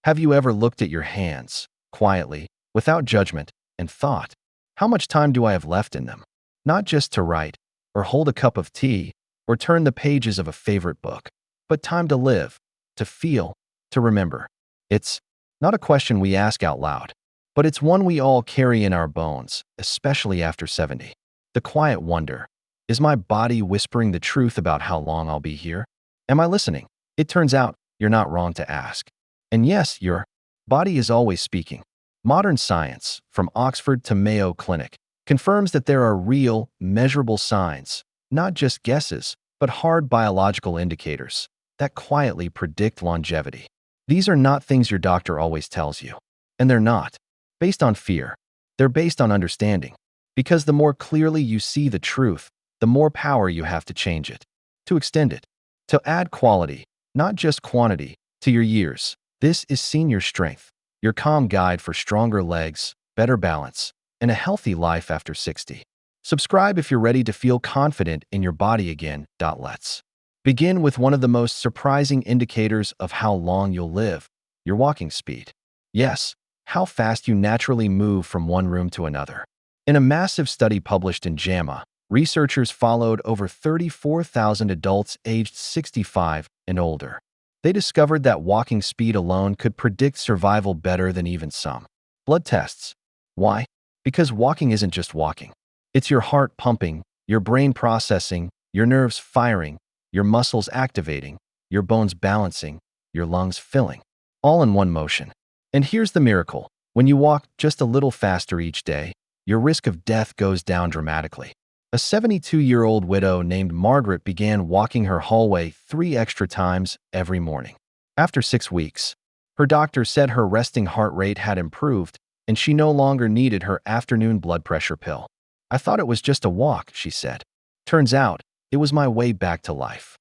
Have you ever looked at your hands, quietly, without judgment, and thought, how much time do I have left in them? Not just to write, or hold a cup of tea, or turn the pages of a favorite book, but time to live, to feel, to remember. It's not a question we ask out loud, but it's one we all carry in our bones, especially after 70. The quiet wonder, is my body whispering the truth about how long I'll be here? Am I listening? It turns out, you're not wrong to ask. And yes, your body is always speaking. Modern science, from Oxford to Mayo Clinic, confirms that there are real, measurable signs, not just guesses, but hard biological indicators that quietly predict longevity. These are not things your doctor always tells you. And they're not based on fear. They're based on understanding. Because the more clearly you see the truth, the more power you have to change it, to extend it, to add quality, not just quantity, to your years. This is Senior Strength, your calm guide for stronger legs, better balance, and a healthy life after 60. Subscribe if you're ready to feel confident in your body again. Let's begin with one of the most surprising indicators of how long you'll live, your walking speed. Yes, how fast you naturally move from one room to another. In a massive study published in JAMA, researchers followed over 34,000 adults aged 65 and older. They discovered that walking speed alone could predict survival better than even some blood tests. Why? Because walking isn't just walking. It's your heart pumping, your brain processing, your nerves firing, your muscles activating, your bones balancing, your lungs filling, all in one motion. And here's the miracle. When you walk just a little faster each day, your risk of death goes down dramatically. A 72-year-old widow named Margaret began walking her hallway 3 extra times every morning. After 6 weeks, her doctor said her resting heart rate had improved and she no longer needed her afternoon blood pressure pill. "I thought it was just a walk," she said. "Turns out, it was my way back to life."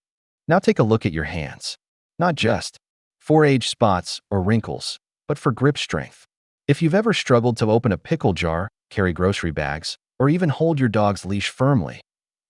Now take a look at your hands. Not just for age spots or wrinkles, but for grip strength. If you've ever struggled to open a pickle jar, carry grocery bags, or even hold your dog's leash firmly,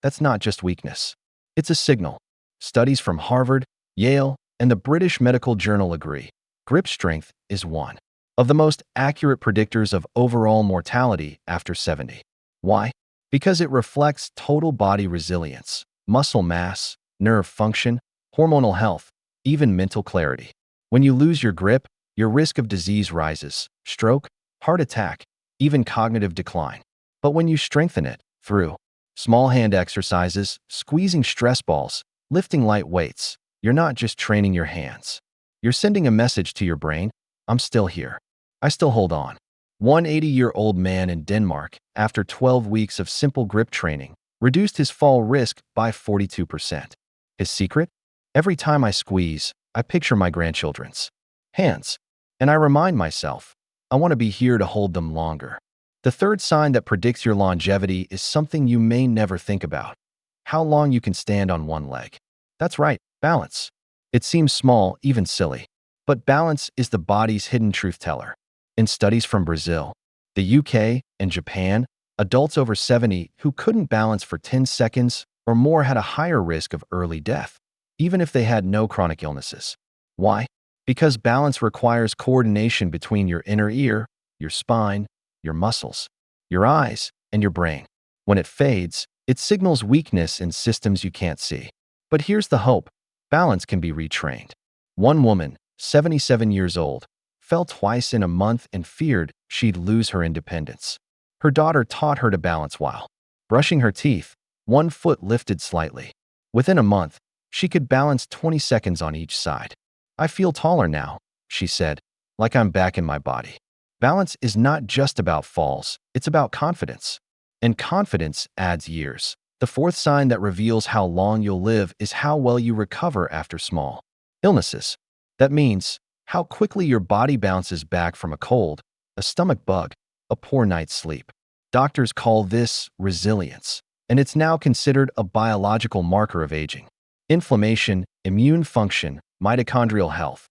that's not just weakness. It's a signal. Studies from Harvard, Yale, and the British Medical Journal agree. Grip strength is one of the most accurate predictors of overall mortality after 70. Why? Because it reflects total body resilience, muscle mass, nerve function, hormonal health, even mental clarity. When you lose your grip, your risk of disease rises, stroke, heart attack, even cognitive decline. But when you strengthen it through small hand exercises, squeezing stress balls, lifting light weights, you're not just training your hands. You're sending a message to your brain, I'm still here. I still hold on. One 80-year-old man in Denmark, after 12 weeks of simple grip training, reduced his fall risk by 42%. His secret? Every time I squeeze, I picture my grandchildren's hands. And I remind myself, I want to be here to hold them longer. The third sign that predicts your longevity is something you may never think about. How long you can stand on one leg. That's right, balance. It seems small, even silly. But balance is the body's hidden truth teller. In studies from Brazil, the UK, and Japan, adults over 70 who couldn't balance for 10 seconds or more had a higher risk of early death, even if they had no chronic illnesses. Why? Because balance requires coordination between your inner ear, your spine, your muscles, your eyes, and your brain. When it fades, it signals weakness in systems you can't see. But here's the hope. Balance can be retrained. One woman, 77 years old, fell twice in a month and feared she'd lose her independence. Her daughter taught her to balance while brushing her teeth, one foot lifted slightly. Within a month, she could balance 20 seconds on each side. "I feel taller now," she said, "like I'm back in my body." Balance is not just about falls, it's about confidence. And confidence adds years. The fourth sign that reveals how long you'll live is how well you recover after small illnesses. That means how quickly your body bounces back from a cold, a stomach bug, a poor night's sleep. Doctors call this resilience, and it's now considered a biological marker of aging. Inflammation, immune function, mitochondrial health.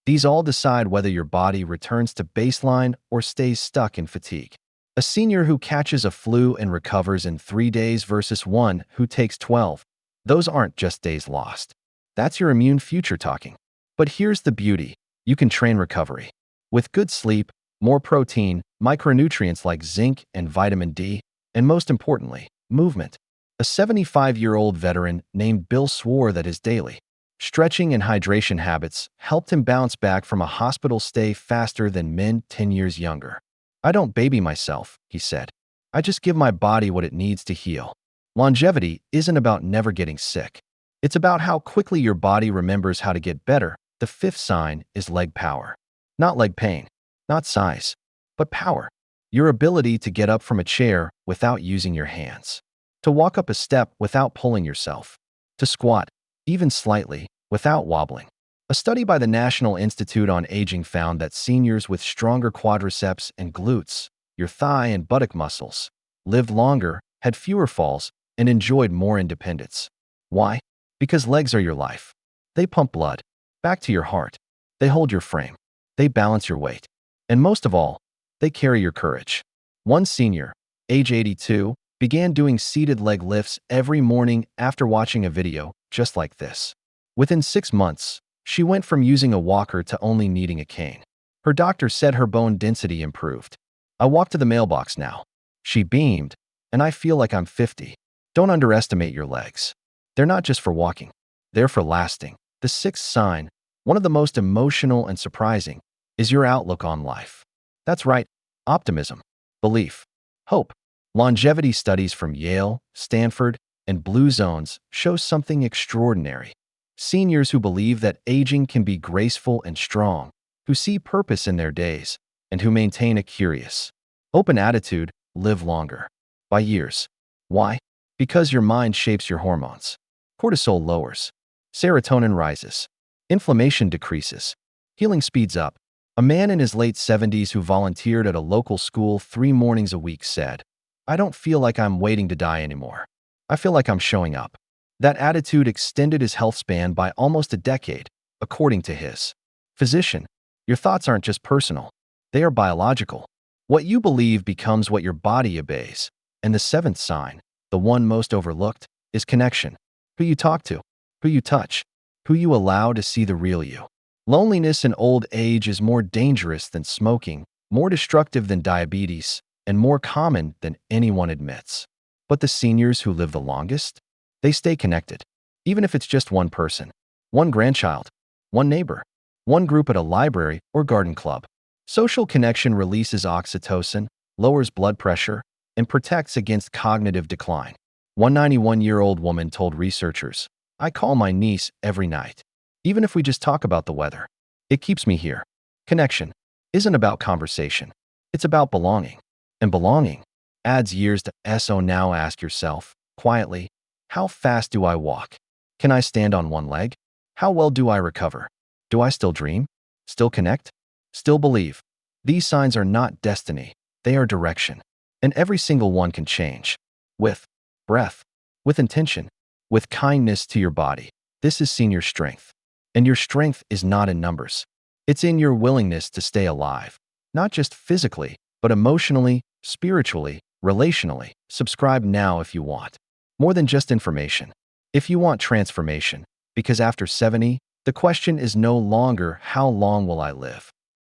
These all decide whether your body returns to baseline or stays stuck in fatigue. A senior who catches a flu and recovers in 3 days versus one who takes 12. Those aren't just days lost. That's your immune future talking. But here's the beauty. you can train recovery. With good sleep, more protein, micronutrients like zinc and vitamin D, and most importantly, movement. A 75-year-old veteran named Bill swore that his daily stretching and hydration habits helped him bounce back from a hospital stay faster than men 10 years younger. I don't baby myself, he said. I just give my body what it needs to heal. Longevity isn't about never getting sick. It's about how quickly your body remembers how to get better. The fifth sign is leg power. Not leg pain, not size, but power. Your ability to get up from a chair without using your hands. To walk up a step without pulling yourself. To squat, even slightly, without wobbling. A study by the National Institute on Aging found that seniors with stronger quadriceps and glutes, your thigh and buttock muscles, lived longer, had fewer falls, and enjoyed more independence. Why? Because legs are your life. They pump blood back to your heart. They hold your frame. They balance your weight. And most of all, they carry your courage. One senior, age 82, began doing seated leg lifts every morning after watching a video just like this. Within 6 months, she went from using a walker to only needing a cane. Her doctor said her bone density improved. I walk to the mailbox now. She beamed, and I feel like I'm 50. Don't underestimate your legs. They're not just for walking. They're for lasting. The sixth sign, one of the most emotional and surprising, is your outlook on life. That's right, optimism, belief, hope. Longevity studies from Yale, Stanford, and Blue Zones show something extraordinary. Seniors who believe that aging can be graceful and strong, who see purpose in their days, and who maintain a curious, open attitude live longer. By years. Why? Because your mind shapes your hormones. Cortisol lowers. Serotonin rises. Inflammation decreases. Healing speeds up. A man in his late 70s who volunteered at a local school 3 mornings a week said, "I don't feel like I'm waiting to die anymore. I feel like I'm showing up." That attitude extended his health span by almost a decade, according to his physician. Your thoughts aren't just personal. They are biological. What you believe becomes what your body obeys. And the seventh sign, the one most overlooked, is connection. Who you talk to, who you touch, who you allow to see the real you. Loneliness in old age is more dangerous than smoking, more destructive than diabetes, and more common than anyone admits. But the seniors who live the longest, they stay connected. Even if it's just one person, one grandchild, one neighbor, one group at a library or garden club. Social connection releases oxytocin, lowers blood pressure, and protects against cognitive decline. One 91-year-old woman told researchers, "I call my niece every night. Even if we just talk about the weather. It keeps me here." Connection isn't about conversation. It's about belonging. And belonging adds years to so now ask yourself, quietly, how fast do I walk? Can I stand on one leg? How well do I recover? Do I still dream? Still connect? Still believe? These signs are not destiny. They are direction. And every single one can change. With breath, with intention, with kindness to your body. This is senior strength. And your strength is not in numbers. It's in your willingness to stay alive. Not just physically, but emotionally, spiritually, relationally. Subscribe now if you want more than just information. If you want transformation, because after 70, the question is no longer how long will I live?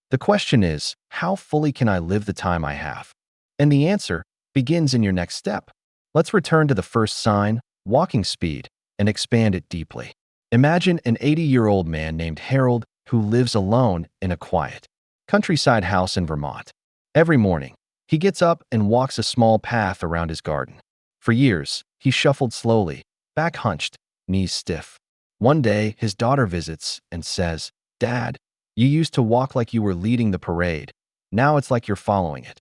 The question is, how fully can I live the time I have? And the answer begins in your next step. Let's return to the first sign, walking speed, and expand it deeply. Imagine an 80-year-old man named Harold who lives alone in a quiet countryside house in Vermont. Every morning, he gets up and walks a small path around his garden. For years, he shuffled slowly, back hunched, knees stiff. One day, his daughter visits and says, "Dad, you used to walk like you were leading the parade. Now it's like you're following it."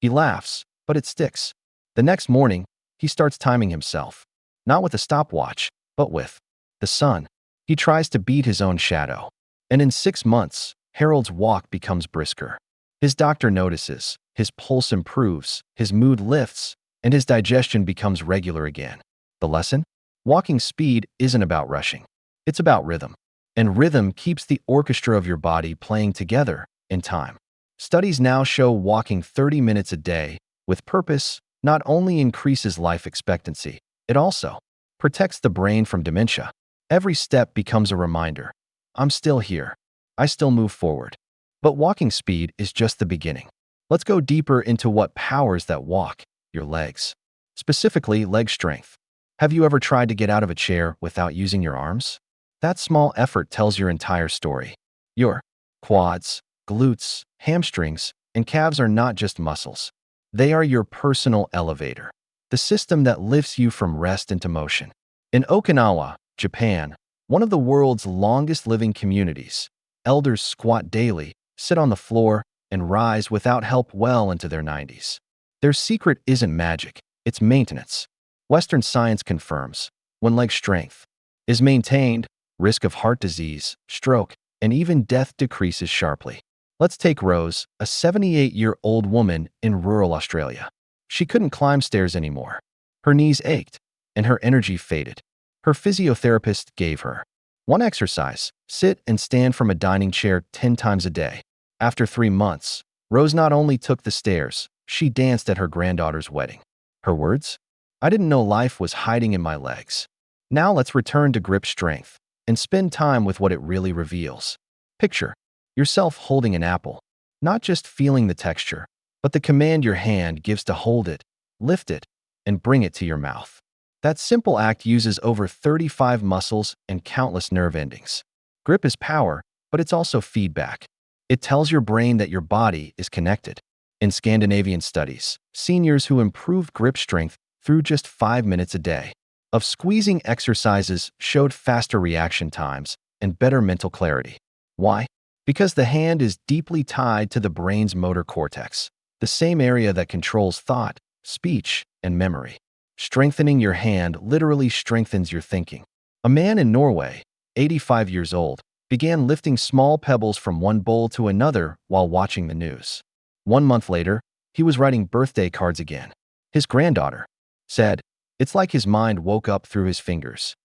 He laughs, but it sticks. The next morning, he starts timing himself, not with a stopwatch, but with the sun. He tries to beat his own shadow. And in 6 months, Harold's walk becomes brisker. His doctor notices, his pulse improves, his mood lifts, and his digestion becomes regular again. The lesson? Walking speed isn't about rushing. It's about rhythm. And rhythm keeps the orchestra of your body playing together in time. Studies now show walking 30 minutes a day with purpose not only increases life expectancy, it also protects the brain from dementia. Every step becomes a reminder. I'm still here. I still move forward. But walking speed is just the beginning. Let's go deeper into what powers that walk, your legs. Specifically, leg strength. Have you ever tried to get out of a chair without using your arms? That small effort tells your entire story. Your quads, glutes, hamstrings, and calves are not just muscles. They are your personal elevator, the system that lifts you from rest into motion. In Okinawa, Japan, one of the world's longest living communities, elders squat daily, sit on the floor, and rise without help well into their 90s. Their secret isn't magic, it's maintenance. Western science confirms when leg strength is maintained, risk of heart disease, stroke, and even death decreases sharply. Let's take Rose, a 78-year-old woman in rural Australia. She couldn't climb stairs anymore. Her knees ached, and her energy faded. Her physiotherapist gave her one exercise: sit and stand from a dining chair 10 times a day. After 3 months, Rose not only took the stairs, she danced at her granddaughter's wedding. Her words? I didn't know life was hiding in my legs. Now let's return to grip strength and spend time with what it really reveals. Picture yourself holding an apple, not just feeling the texture, but the command your hand gives to hold it, lift it, and bring it to your mouth. That simple act uses over 35 muscles and countless nerve endings. Grip is power, but it's also feedback. It tells your brain that your body is connected. In Scandinavian studies, seniors who improved grip strength through just 5 minutes a day of squeezing exercises showed faster reaction times and better mental clarity. Why? Because the hand is deeply tied to the brain's motor cortex, the same area that controls thought, speech, and memory. Strengthening your hand literally strengthens your thinking. A man in Norway, 85 years old, began lifting small pebbles from one bowl to another while watching the news. 1 month later, he was writing birthday cards again. His granddaughter said, "It's like his mind woke up through his fingers."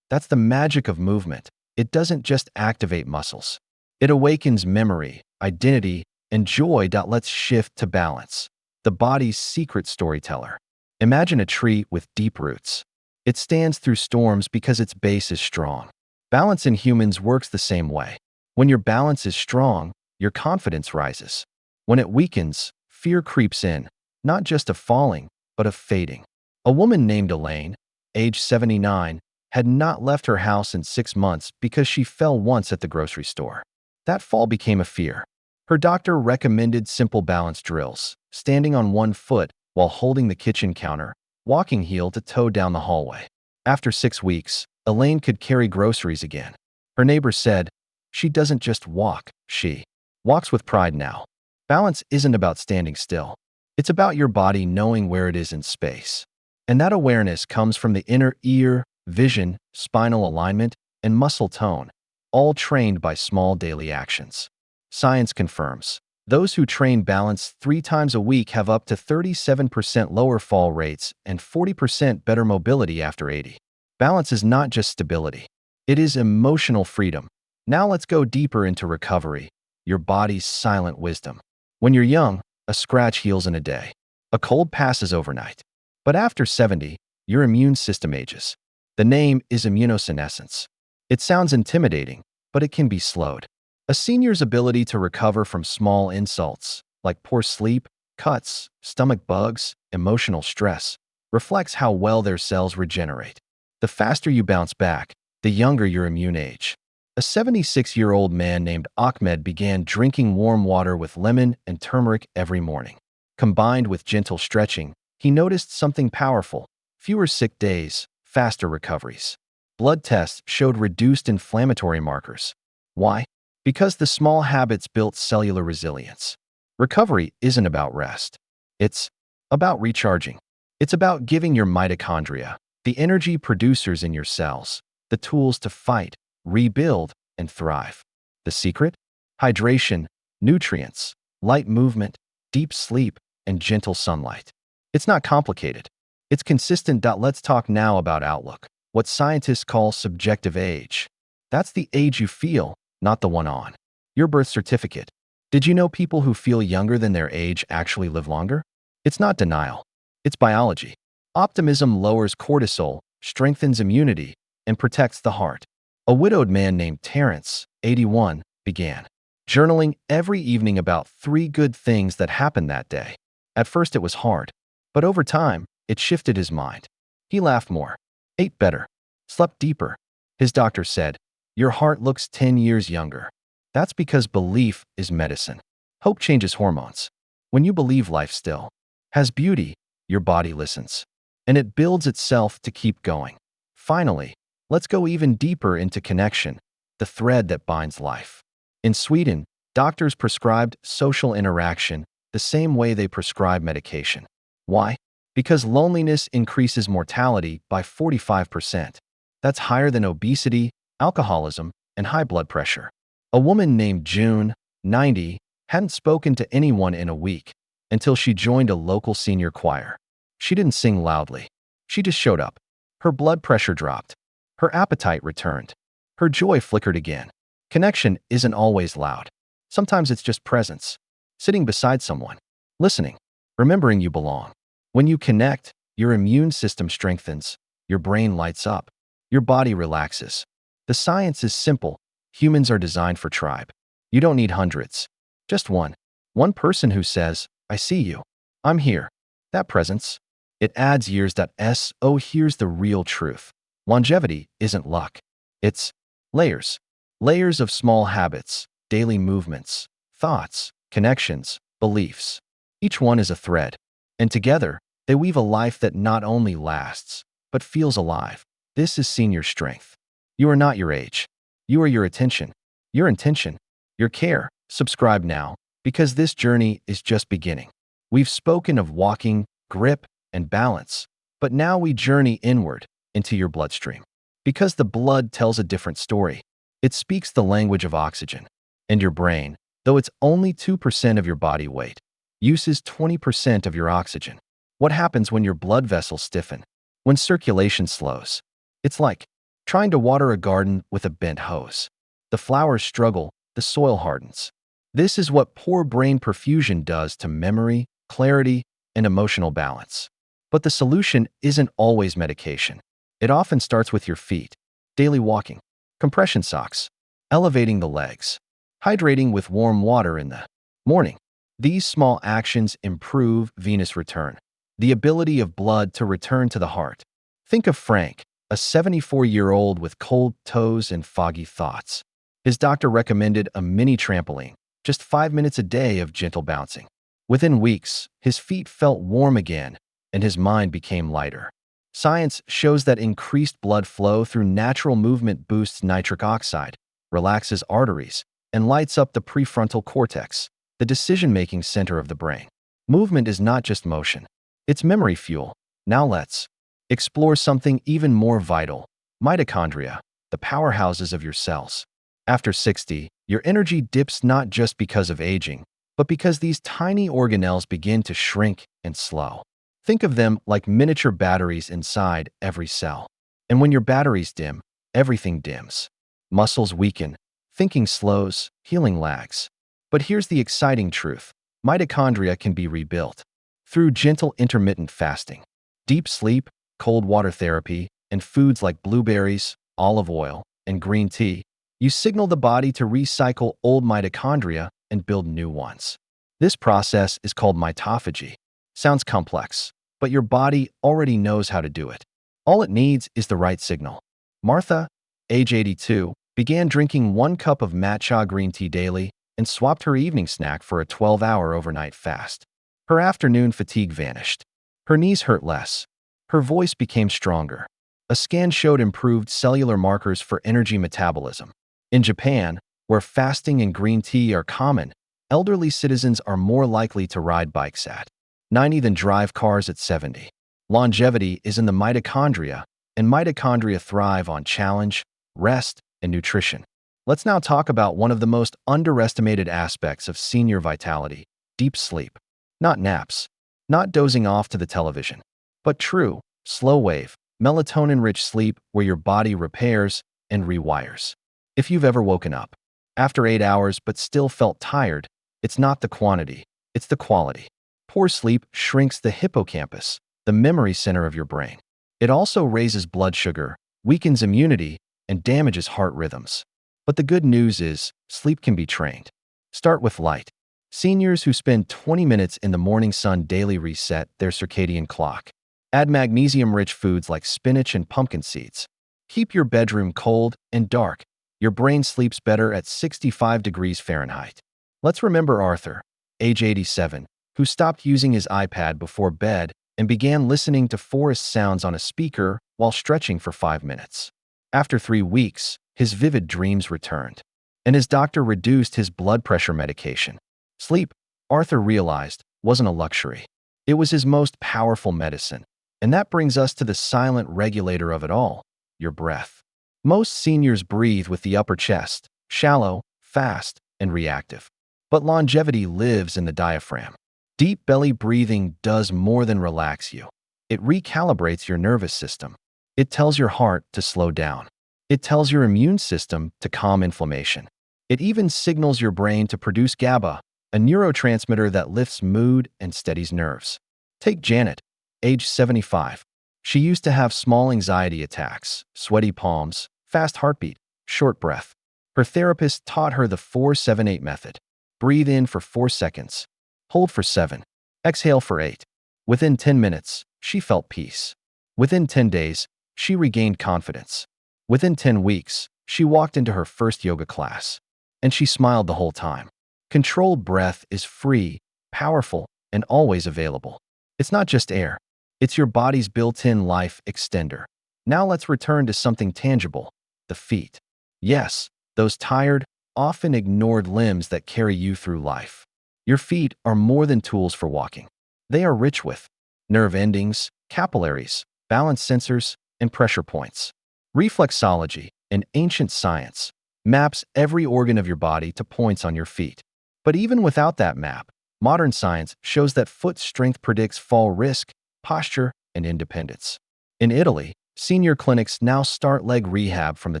That's the magic of movement. It doesn't just activate muscles. It awakens memory, identity, and joy. Let's shift to balance, the body's secret storyteller. Imagine a tree with deep roots. It stands through storms because its base is strong. Balance in humans works the same way. When your balance is strong, your confidence rises. When it weakens, fear creeps in, not just of falling, but of fading. A woman named Elaine, age 79, had not left her house in 6 months because she fell once at the grocery store. That fall became a fear. Her doctor recommended simple balance drills, standing on one foot while holding the kitchen counter, walking heel to toe down the hallway. After 6 weeks, Elaine could carry groceries again. Her neighbor said, "She doesn't just walk, she walks with pride now." Balance isn't about standing still. It's about your body knowing where it is in space. And that awareness comes from the inner ear, vision, spinal alignment, and muscle tone, all trained by small daily actions. Science confirms those who train balance 3 times a week have up to 37% lower fall rates and 40% better mobility after 80. Balance is not just stability. It is emotional freedom. Now let's go deeper into recovery, your body's silent wisdom. When you're young, a scratch heals in a day. A cold passes overnight. But after 70, your immune system ages. The name is immunosenescence. It sounds intimidating, but it can be slowed. A senior's ability to recover from small insults, like poor sleep, cuts, stomach bugs, emotional stress, reflects how well their cells regenerate. The faster you bounce back, the younger your immune age. A 76-year-old man named Ahmed began drinking warm water with lemon and turmeric every morning. Combined with gentle stretching, he noticed something powerful: fewer sick days, faster recoveries. Blood tests showed reduced inflammatory markers. Why? Because the small habits built cellular resilience. Recovery isn't about rest. It's about recharging. It's about giving your mitochondria, the energy producers in your cells, the tools to fight, rebuild, and thrive. The secret? Hydration, nutrients, light movement, deep sleep, and gentle sunlight. It's not complicated. It's consistent. Let's talk now about outlook, what scientists call subjective age. That's the age you feel, not the one on your birth certificate. Did you know people who feel younger than their age actually live longer? It's not denial. It's biology. Optimism lowers cortisol, strengthens immunity, and protects the heart. A widowed man named Terrence, 81, began, journaling every evening about 3 good things that happened that day. At first it was hard, but over time, it shifted his mind. He laughed more, ate better, slept deeper. His doctor said, "Your heart looks 10 years younger." That's because belief is medicine. Hope changes hormones. When you believe life still has beauty, your body listens, and it builds itself to keep going. Finally, let's go even deeper into connection, the thread that binds life. In Sweden, doctors prescribed social interaction the same way they prescribe medication. Why? Because loneliness increases mortality by 45%. That's higher than obesity, alcoholism, and high blood pressure. A woman named June, 90, hadn't spoken to anyone in a week until she joined a local senior choir. She didn't sing loudly. She just showed up. Her blood pressure dropped. Her appetite returned. Her joy flickered again. Connection isn't always loud. Sometimes it's just presence, sitting beside someone, listening, remembering you belong. When you connect, your immune system strengthens, your brain lights up, your body relaxes. The science is simple. Humans are designed for tribe. You don't need hundreds, just one. One person who says, "I see you. I'm here." That presence, it adds years. So here's the real truth. Longevity isn't luck. It's layers. Layers of small habits, daily movements, thoughts, connections, beliefs. Each one is a thread, and together, they weave a life that not only lasts, but feels alive. This is senior strength. You are not your age. You are your attention, your intention, your care. Subscribe now, because this journey is just beginning. We've spoken of walking, grip, and balance, but now we journey inward into your bloodstream. Because the blood tells a different story. It speaks the language of oxygen. And your brain, though it's only 2% of your body weight, uses 20% of your oxygen. What happens when your blood vessels stiffen? When circulation slows? It's like trying to water a garden with a bent hose. The flowers struggle, the soil hardens. This is what poor brain perfusion does to memory, clarity, and emotional balance. But the solution isn't always medication. It often starts with your feet, daily walking, compression socks, elevating the legs, hydrating with warm water in the morning. These small actions improve venous return, the ability of blood to return to the heart. Think of Frank, a 74-year-old with cold toes and foggy thoughts. His doctor recommended a mini trampoline, just 5 minutes a day of gentle bouncing. Within weeks, his feet felt warm again, and his mind became lighter. Science shows that increased blood flow through natural movement boosts nitric oxide, relaxes arteries, and lights up the prefrontal cortex, the decision-making center of the brain. Movement is not just motion. It's memory fuel. Now let's explore something even more vital: mitochondria, the powerhouses of your cells. After 60, your energy dips not just because of aging, but because these tiny organelles begin to shrink and slow. Think of them like miniature batteries inside every cell. And when your batteries dim, everything dims. Muscles weaken, thinking slows, healing lags. But here's the exciting truth. Mitochondria can be rebuilt through gentle intermittent fasting, deep sleep, cold water therapy, and foods like blueberries, olive oil, and green tea. You signal the body to recycle old mitochondria and build new ones. This process is called mitophagy. Sounds complex, but your body already knows how to do it. All it needs is the right signal. Martha, age 82, began drinking 1 cup of matcha green tea daily and swapped her evening snack for a 12-hour overnight fast. Her afternoon fatigue vanished. Her knees hurt less. Her voice became stronger. A scan showed improved cellular markers for energy metabolism. In Japan, where fasting and green tea are common, elderly citizens are more likely to ride bikes at 90 than drive cars at 70. Longevity is in the mitochondria, and mitochondria thrive on challenge, rest, and nutrition. Let's now talk about one of the most underestimated aspects of senior vitality: deep sleep. Not naps, not dozing off to the television, but true, slow-wave, melatonin-rich sleep where your body repairs and rewires. If you've ever woken up after 8 hours but still felt tired, it's not the quantity, it's the quality. Poor sleep shrinks the hippocampus, the memory center of your brain. It also raises blood sugar, weakens immunity, and damages heart rhythms. But the good news is, sleep can be trained. Start with light. Seniors who spend 20 minutes in the morning sun daily reset their circadian clock. Add magnesium-rich foods like spinach and pumpkin seeds. Keep your bedroom cold and dark. Your brain sleeps better at 65 degrees Fahrenheit. Let's remember Arthur, age 87, who stopped using his iPad before bed and began listening to forest sounds on a speaker while stretching for 5 minutes. After 3 weeks, his vivid dreams returned, and his doctor reduced his blood pressure medication. Sleep, Arthur realized, wasn't a luxury. It was his most powerful medicine. And that brings us to the silent regulator of it all, your breath. Most seniors breathe with the upper chest, shallow, fast, and reactive. But longevity lives in the diaphragm. Deep belly breathing does more than relax you. It recalibrates your nervous system. It tells your heart to slow down. It tells your immune system to calm inflammation. It even signals your brain to produce GABA, a neurotransmitter that lifts mood and steadies nerves. Take Janet, age 75. She used to have small anxiety attacks, sweaty palms, fast heartbeat, short breath. Her therapist taught her the 4-7-8 method. Breathe in for 4 seconds. Hold for 7. Exhale for 8. Within 10 minutes, she felt peace. Within 10 days, she regained confidence. Within 10 weeks, she walked into her first yoga class. And she smiled the whole time. Controlled breath is free, powerful, and always available. It's not just air. It's your body's built-in life extender. Now let's return to something tangible, the feet. Yes, those tired, often ignored limbs that carry you through life. Your feet are more than tools for walking. They are rich with nerve endings, capillaries, balance sensors, and pressure points. Reflexology, an ancient science, maps every organ of your body to points on your feet. But even without that map, modern science shows that foot strength predicts fall risk, posture, and independence. In Italy, senior clinics now start leg rehab from the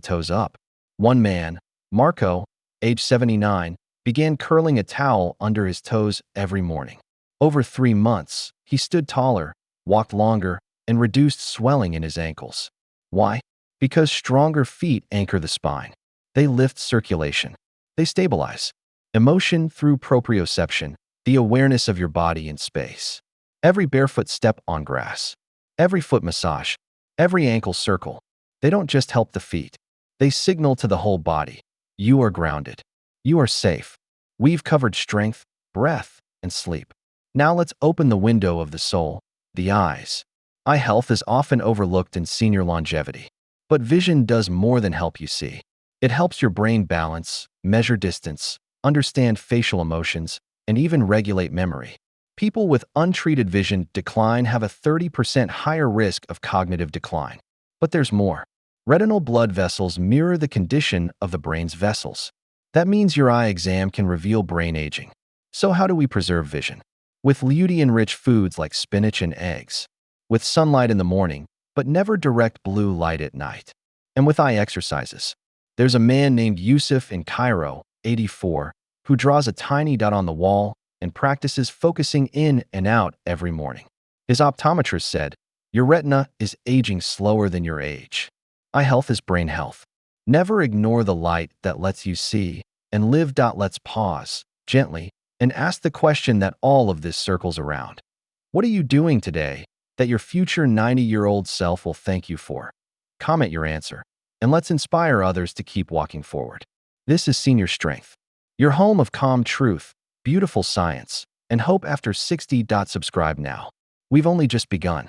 toes up. One man, Marco, age 79, began curling a towel under his toes every morning. Over 3 months, he stood taller, walked longer, and reduced swelling in his ankles. Why? Because stronger feet anchor the spine. They lift circulation. They stabilize emotion through proprioception, the awareness of your body in space. Every barefoot step on grass, every foot massage, every ankle circle, they don't just help the feet. They signal to the whole body. You are grounded. You are safe. We've covered strength, breath, and sleep. Now let's open the window of the soul, the eyes. Eye health is often overlooked in senior longevity. But vision does more than help you see. It helps your brain balance, measure distance, understand facial emotions, and even regulate memory. People with untreated vision decline have a 30% higher risk of cognitive decline. But there's more. Retinal blood vessels mirror the condition of the brain's vessels. That means your eye exam can reveal brain aging. So how do we preserve vision? With lutein-rich foods like spinach and eggs. With sunlight in the morning, but never direct blue light at night. And with eye exercises. There's a man named Yusuf in Cairo, 84, who draws a tiny dot on the wall and practices focusing in and out every morning. His optometrist said, "Your retina is aging slower than your age." Eye health is brain health. Never ignore the light that lets you see, and live. Let's pause, gently, and ask the question that all of this circles around. What are you doing today that your future 90-year-old self will thank you for? Comment your answer, and let's inspire others to keep walking forward. This is Senior Strength, your home of calm truth, beautiful science, and hope after 60. Subscribe now. We've only just begun.